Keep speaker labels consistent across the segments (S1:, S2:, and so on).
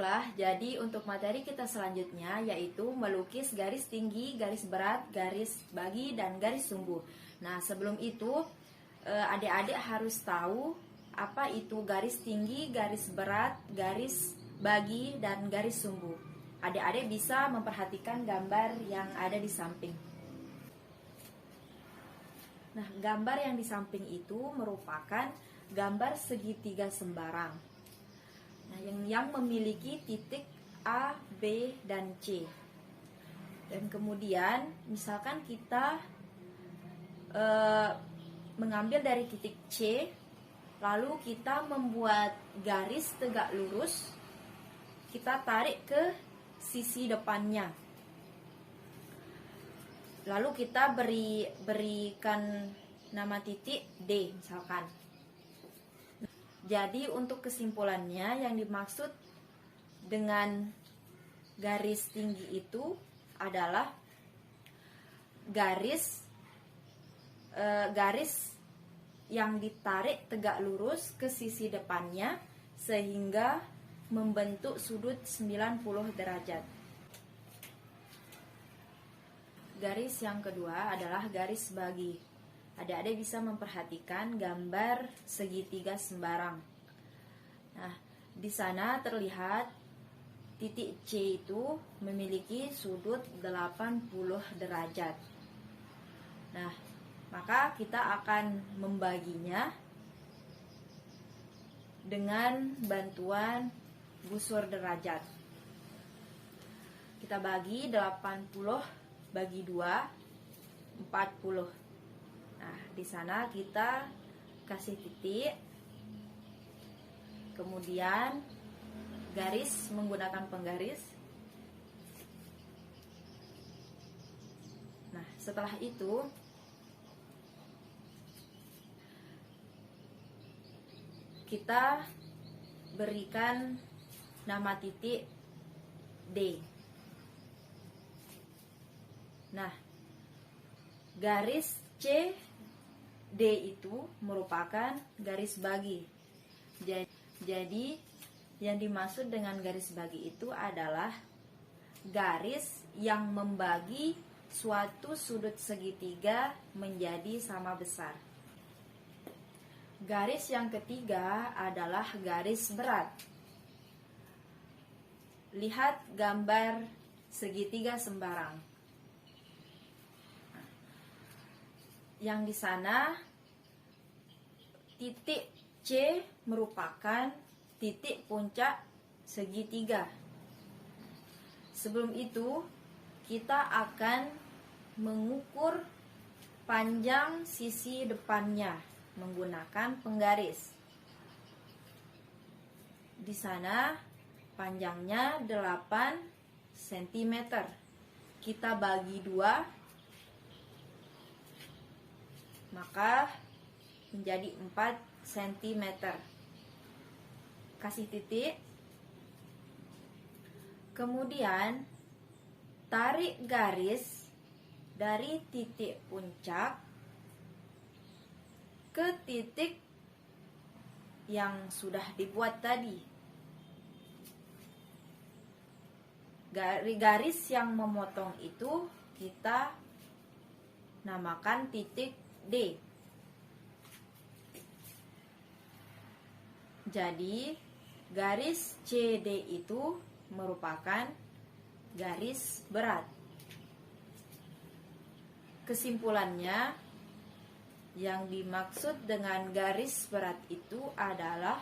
S1: Baiklah, jadi untuk materi kita selanjutnya yaitu melukis garis tinggi, garis berat, garis bagi, dan garis sumbu. Nah, sebelum itu adik-adik harus tahu apa itu garis tinggi, garis berat, garis bagi, dan garis sumbu. Adik-adik bisa memperhatikan gambar yang ada di samping. Nah, gambar yang di samping itu merupakan gambar segitiga sembarang. Nah, yang memiliki titik A, B, dan C. Dan kemudian misalkan kita mengambil dari titik C, lalu kita membuat garis tegak lurus, kita tarik ke sisi depannya. Lalu kita berikan nama titik D misalkan. Jadi untuk kesimpulannya yang dimaksud dengan garis tinggi itu adalah garis yang ditarik tegak lurus ke sisi depannya sehingga membentuk sudut 90 derajat. Garis yang kedua adalah garis bagi. Adik-adik bisa memperhatikan gambar segitiga sembarang. Nah, di sana terlihat titik C itu memiliki sudut 80 derajat. Nah, maka kita akan membaginya dengan bantuan busur derajat. Kita bagi 80 bagi 2, 40. Nah, di sana kita kasih titik, kemudian garis menggunakan penggaris. Nah, setelah itu kita berikan nama titik D. Nah, garis C D itu merupakan garis bagi. Jadi yang dimaksud dengan garis bagi itu adalah garis yang membagi suatu sudut segitiga menjadi sama besar. Garis yang ketiga adalah garis berat. Lihat gambar segitiga sembarang. Yang di sana titik C merupakan titik puncak segitiga. Sebelum itu kita akan mengukur panjang sisi depannya menggunakan penggaris. Di sana panjangnya 8 cm. Kita bagi 2, maka menjadi 4 cm. Kasih titik. Kemudian tarik garis dari titik puncak ke titik yang sudah dibuat tadi. Garis yang memotong itu kita namakan titik D. Jadi garis CD itu merupakan garis berat. Kesimpulannya, yang dimaksud dengan garis berat itu adalah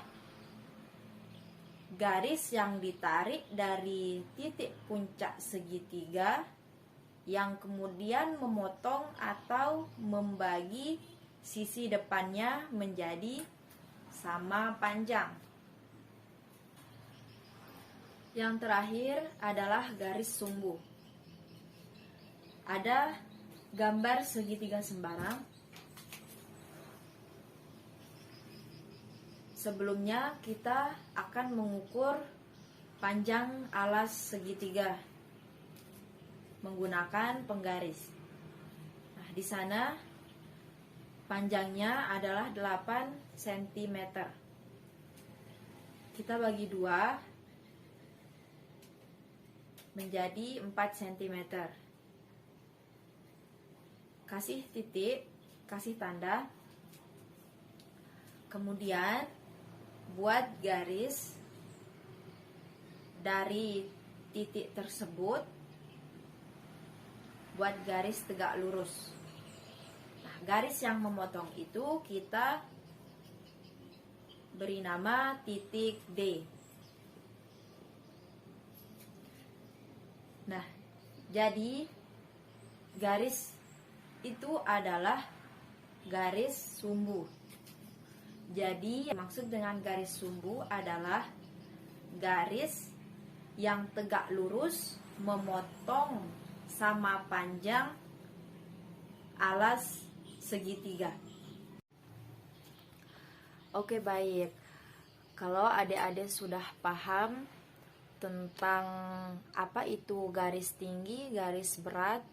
S1: garis yang ditarik dari titik puncak segitiga yang kemudian memotong atau membagi sisi depannya menjadi sama panjang. Yang terakhir adalah garis sumbu. Ada gambar segitiga sembarang. Sebelumnya kita akan mengukur panjang alas segitiga menggunakan penggaris. Nah, di sana panjangnya adalah 8 cm. Kita bagi 2, menjadi 4 cm. Kasih titik, kasih tanda. Kemudian buat garis dari titik tersebut, buat garis tegak lurus. Nah, garis yang memotong itu kita beri nama titik D. Nah, jadi garis itu adalah garis sumbu. Jadi maksud dengan garis sumbu adalah garis yang tegak lurus memotong sama panjang alas segitiga. Oke, baik. Kalau adik-adik sudah paham tentang apa itu garis tinggi, garis berat,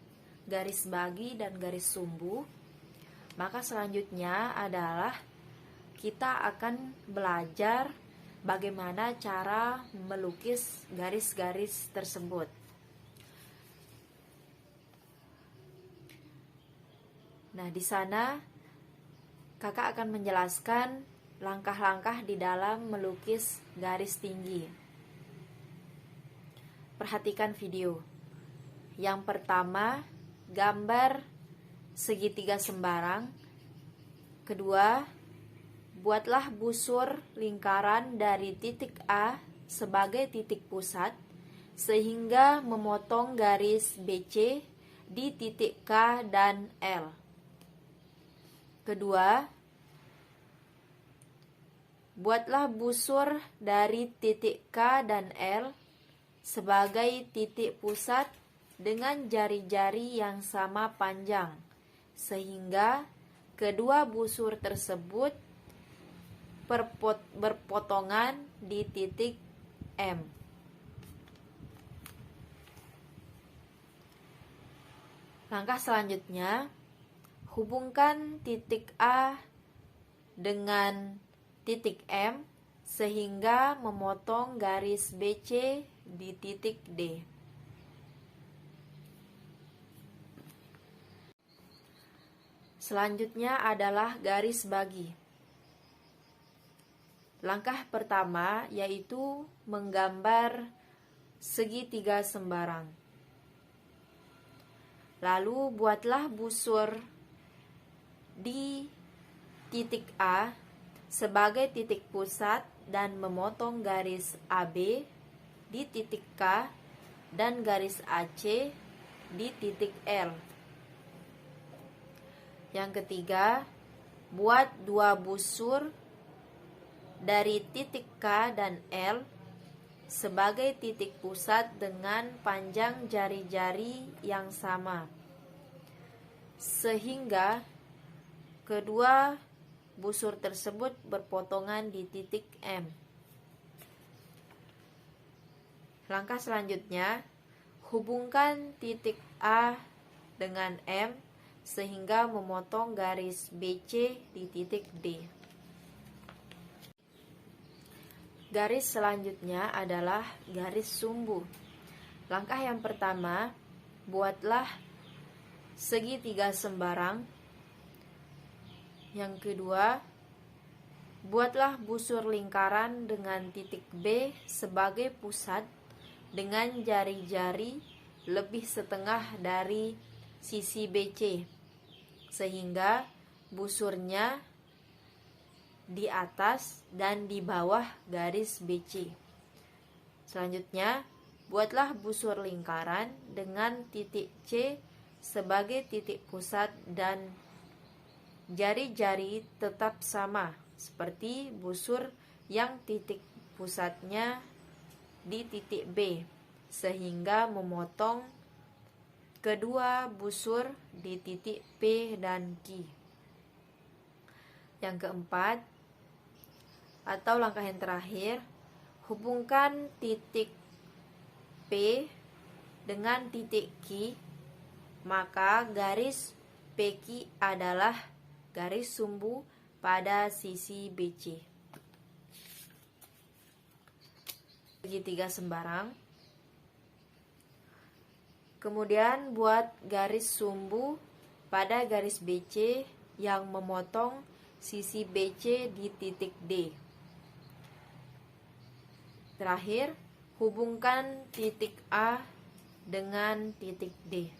S1: garis bagi, dan garis sumbu, maka selanjutnya adalah kita akan belajar bagaimana cara melukis garis-garis tersebut. Nah, di sana kakak akan menjelaskan langkah-langkah di dalam melukis garis tinggi. Perhatikan video. Yang pertama, gambar segitiga sembarang. Kedua, buatlah busur lingkaran dari titik A sebagai titik pusat sehingga memotong garis BC di titik K dan L. Kedua, buatlah busur dari titik K dan L sebagai titik pusat dengan jari-jari yang sama panjang, sehingga kedua busur tersebut berpotongan di titik M. Langkah selanjutnya, hubungkan titik A dengan titik M sehingga memotong garis BC di titik D. Selanjutnya adalah garis bagi. Langkah pertama yaitu menggambar segitiga sembarang. Lalu buatlah busur di titik A sebagai titik pusat dan memotong garis AB di titik K dan garis AC di titik L. Yang ketiga, buat dua busur dari titik K dan L sebagai titik pusat dengan panjang jari-jari yang sama, sehingga kedua busur tersebut berpotongan di titik M. Langkah selanjutnya, hubungkan titik A dengan M sehingga memotong garis BC di titik D. Garis selanjutnya adalah garis sumbu. Langkah yang pertama, buatlah segitiga sembarang. Yang kedua, buatlah busur lingkaran dengan titik B sebagai pusat dengan jari-jari lebih setengah dari sisi BC, sehingga busurnya di atas dan di bawah garis BC. Selanjutnya, buatlah busur lingkaran dengan titik C sebagai titik pusat dan jari-jari tetap sama seperti busur yang titik pusatnya di titik B, sehingga memotong kedua busur di titik P dan Q. Yang keempat, atau langkah yang terakhir, hubungkan titik P dengan titik Q, maka garis PQ adalah garis sumbu pada sisi BC. Segitiga sembarang. Kemudian buat garis sumbu pada garis BC yang memotong sisi BC di titik D. Terakhir, hubungkan titik A dengan titik D.